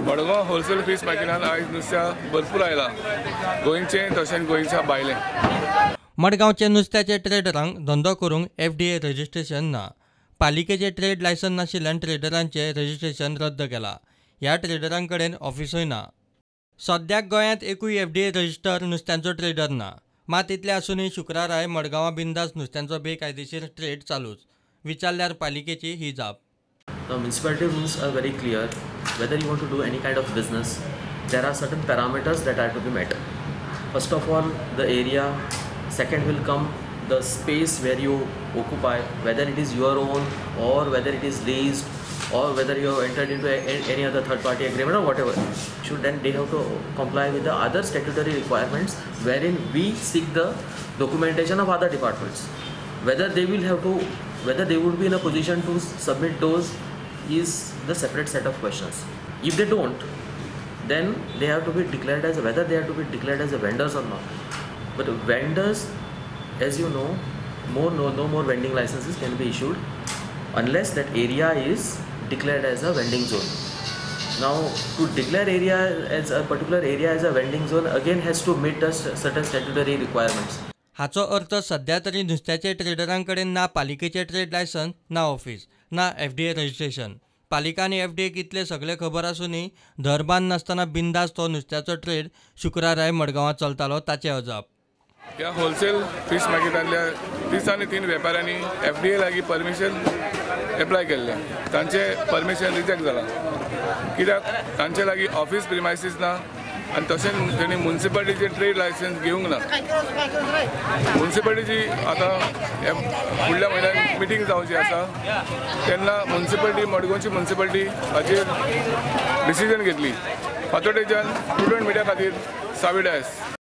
Madgaon wholesale fish मार्केटान आयज नुस्त्या भरपूर आयला गोंयचें तशेंच गोंयच्या भायलें। मडगांवचे नुस्त्याचे ट्रेडरांक धंदो करूंक FDA रजिस्ट्रेशन ना। पालिकेचे ट्रेड लायसन नाशिल्ल्यान ट्रेडरांचे रजिस्ट्रेशन रद्द केला। ह्या ट्रेडरां कडेन ऑफिसूय ना। सद्याक गोंयांत एकूय FDA रजिस्टर नुस्त्यांचो ट्रेडर ना। मात इतले आसूनय शुक्राराय मडगांवां बिंदास नुस्त्यांचो बेकायदेशीर ट्रेड चालूच। विचारल्यार पालिकेची ही जाप। The municipality rules are very clear. Whether you want to do any kind of business, there are certain parameters that are to be met. First of all, the area. Second will come the space where you occupy, whether it is your own or whether it is leased or whether you have entered into any other third-party agreement or whatever. Then they have to comply with the other statutory requirements wherein we seek the documentation of other departments. Whether they would be in a position to submit those is the separate set of questions. If they don't, then they have to be declared as whether they have to be declared as vendors or not. But vendors, as you know, no more vending licenses can be issued unless that area is declared as a vending zone. Now, to declare area as a particular area as a vending zone again has to meet the certain statutory requirements. हाचो अर्थ सध्या तरी नुस्त्याचे ट्रेडरां कडेन ना पालिकेचे trade licence, ना office, ना FDA रजिस्ट्रेशन। पालिका आनी FDA इतले सगळे खबर आसूनय धरबान नासतना बिंदास तो नुस्त्याचो ट्रेड शुक्राराय मडगांवां चलतालो ताचें अजाप। ह्या होलसेल फिश मार्केटांतल्या 30 आनी 3 वेपाऱ्यांनी FDA लागीं परमिशन एप्लाय केल्लें। तांचें परमिशन रिजेक्ट जालां कित्याक तांचे लागीं ऑफिस प्रिमायसीस ना आनी तशेंच तेणी म्युनिसिपालिटीचे ट्रेड लायसन्स घेवंक ना। म्युनिसिपालिटीची आतां फुडल्या म्हयन्यान मिटींग जावची आसा तेन्ना म्युनिसिपालिटी मडगांवची म्युनिसिपालिटी हाचेर डिसिजन घेतली। फातोडेच्यान स्टुडंट मिडिया खातीर साविडायस।